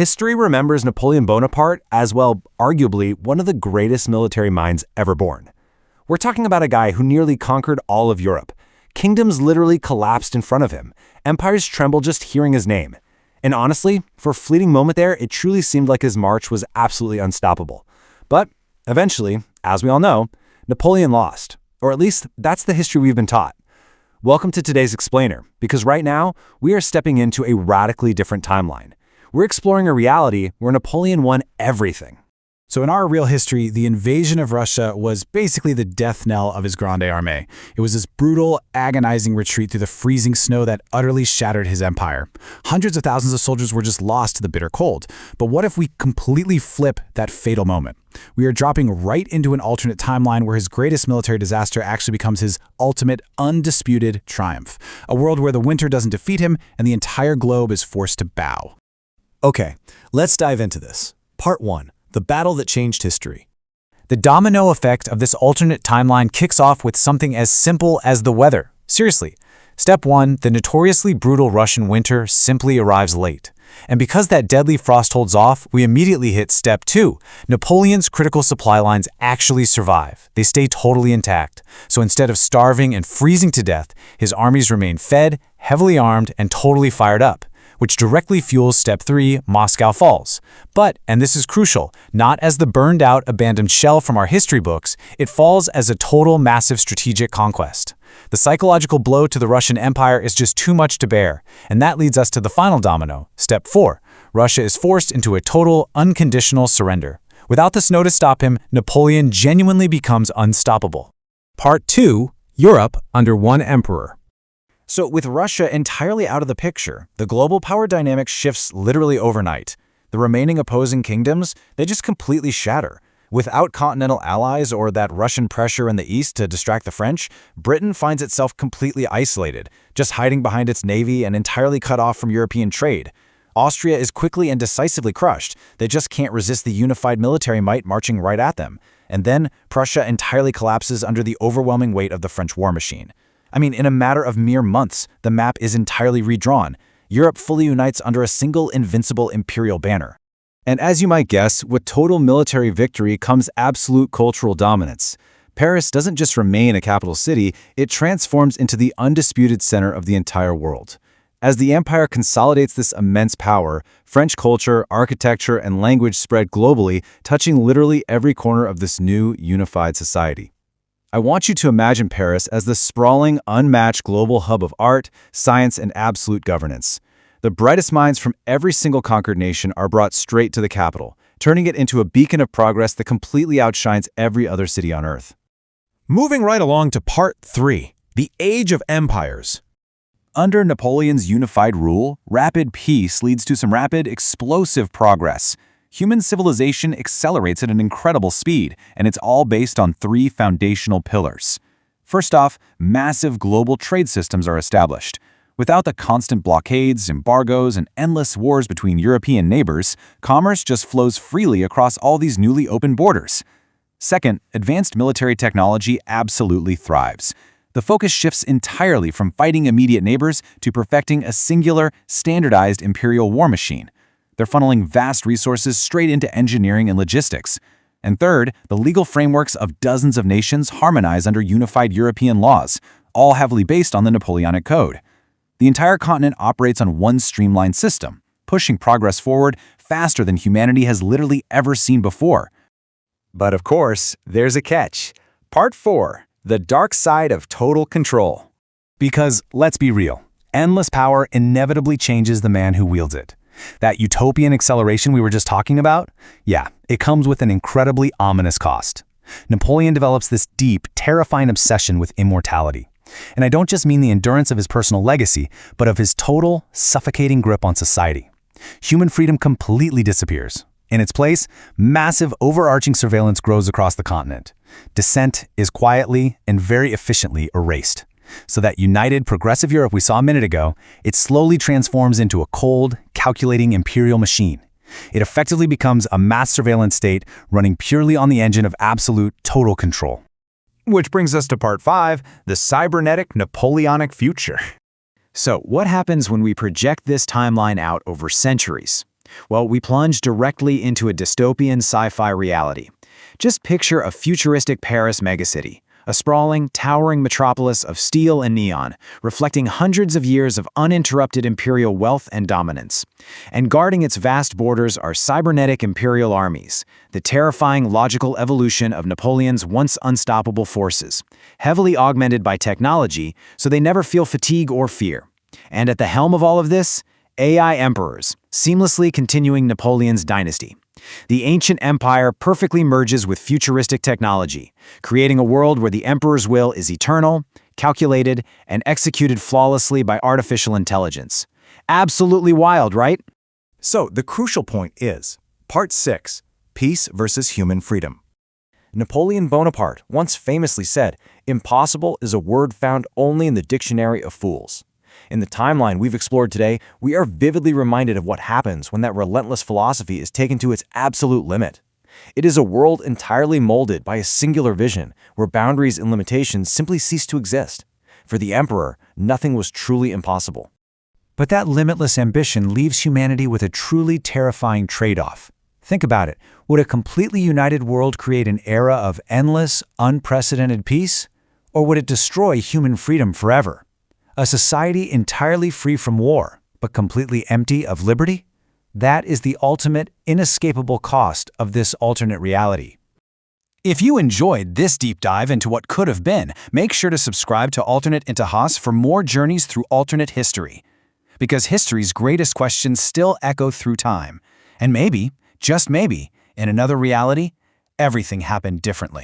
History remembers Napoleon Bonaparte as, well, arguably one of the greatest military minds ever born. We're talking about a guy who nearly conquered all of Europe. Kingdoms literally collapsed in front of him. Empires trembled just hearing his name. And honestly, for a fleeting moment there, it truly seemed like his march was absolutely unstoppable. But eventually, as we all know, Napoleon lost. Or at least that's the history we've been taught. Welcome to today's Explainer, because right now, we are stepping into a radically different timeline. We're exploring a reality where Napoleon won everything. So in our real history, the invasion of Russia was basically the death knell of his Grande Armée. It was this brutal, agonizing retreat through the freezing snow that utterly shattered his empire. Hundreds of thousands of soldiers were just lost to the bitter cold. But what if we completely flip that fatal moment? We are dropping right into an alternate timeline where his greatest military disaster actually becomes his ultimate, undisputed triumph. A world where the winter doesn't defeat him and the entire globe is forced to bow. Okay, let's dive into this. Part 1. The battle that changed history. The domino effect of this alternate timeline kicks off with something as simple as the weather. Seriously. Step 1, the notoriously brutal Russian winter simply arrives late. And because that deadly frost holds off, we immediately hit Step 2. Napoleon's critical supply lines actually survive. They stay totally intact. So instead of starving and freezing to death, his armies remain fed, heavily armed, and totally fired up, which directly fuels Step 3, Moscow falls. But, and this is crucial, not as the burned-out, abandoned shell from our history books, it falls as a total, massive strategic conquest. The psychological blow to the Russian Empire is just too much to bear, and that leads us to the final domino, Step 4. Russia is forced into a total, unconditional surrender. Without the snow to stop him, Napoleon genuinely becomes unstoppable. Part 2, Europe under one emperor. So with Russia entirely out of the picture, the global power dynamic shifts literally overnight. The remaining opposing kingdoms, they just completely shatter. Without continental allies or that Russian pressure in the east to distract the French, Britain finds itself completely isolated, just hiding behind its navy and entirely cut off from European trade. Austria is quickly and decisively crushed. They just can't resist the unified military might marching right at them. And then Prussia entirely collapses under the overwhelming weight of the French war machine. I mean, in a matter of mere months, the map is entirely redrawn. Europe fully unites under a single invincible imperial banner. And as you might guess, with total military victory comes absolute cultural dominance. Paris doesn't just remain a capital city, it transforms into the undisputed center of the entire world. As the empire consolidates this immense power, French culture, architecture, and language spread globally, touching literally every corner of this new, unified society. I want you to imagine Paris as the sprawling, unmatched global hub of art, science, and absolute governance. The brightest minds from every single conquered nation are brought straight to the capital, turning it into a beacon of progress that completely outshines every other city on Earth. Moving right along to Part 3, the Age of Empires. Under Napoleon's unified rule, rapid peace leads to some rapid, explosive progress. Human civilization accelerates at an incredible speed, and it's all based on 3 foundational pillars. First off, massive global trade systems are established. Without the constant blockades, embargoes, and endless wars between European neighbors, commerce just flows freely across all these newly opened borders. Second, advanced military technology absolutely thrives. The focus shifts entirely from fighting immediate neighbors to perfecting a singular, standardized imperial war machine. They're funneling vast resources straight into engineering and logistics. And third, the legal frameworks of dozens of nations harmonize under unified European laws, all heavily based on the Napoleonic Code. The entire continent operates on one streamlined system, pushing progress forward faster than humanity has literally ever seen before. But of course, there's a catch. Part 4, the dark side of total control. Because, let's be real, endless power inevitably changes the man who wields it. That utopian acceleration we were just talking about? Yeah, it comes with an incredibly ominous cost. Napoleon develops this deep, terrifying obsession with immortality. And I don't just mean the endurance of his personal legacy, but of his total, suffocating grip on society. Human freedom completely disappears. In its place, massive overarching surveillance grows across the continent. Dissent is quietly and very efficiently erased. So that united, progressive Europe we saw a minute ago, it slowly transforms into a cold, calculating imperial machine. It effectively becomes a mass surveillance state running purely on the engine of absolute, total control. Which brings us to Part 5, the cybernetic Napoleonic future. So what happens when we project this timeline out over centuries? Well, we plunge directly into a dystopian sci-fi reality. Just picture a futuristic Paris megacity, a sprawling, towering metropolis of steel and neon, reflecting hundreds of years of uninterrupted imperial wealth and dominance. And guarding its vast borders are cybernetic imperial armies, the terrifying logical evolution of Napoleon's once unstoppable forces, heavily augmented by technology so they never feel fatigue or fear. And at the helm of all of this, AI emperors, seamlessly continuing Napoleon's dynasty. The ancient empire perfectly merges with futuristic technology, creating a world where the emperor's will is eternal, calculated, and executed flawlessly by artificial intelligence. Absolutely wild, right? So, the crucial point is, Part 6, Peace versus Human Freedom. Napoleon Bonaparte once famously said, "Impossible is a word found only in the dictionary of fools." In the timeline we've explored today, we are vividly reminded of what happens when that relentless philosophy is taken to its absolute limit. It is a world entirely molded by a singular vision, where boundaries and limitations simply cease to exist. For the emperor, nothing was truly impossible. But that limitless ambition leaves humanity with a truly terrifying trade-off. Think about it. Would a completely united world create an era of endless, unprecedented peace? Or would it destroy human freedom forever? A society entirely free from war, but completely empty of liberty? That is the ultimate, inescapable cost of this alternate reality. If you enjoyed this deep dive into what could have been, make sure to subscribe to Alternate into Haas for more journeys through alternate history. Because history's greatest questions still echo through time. And maybe, just maybe, in another reality, everything happened differently.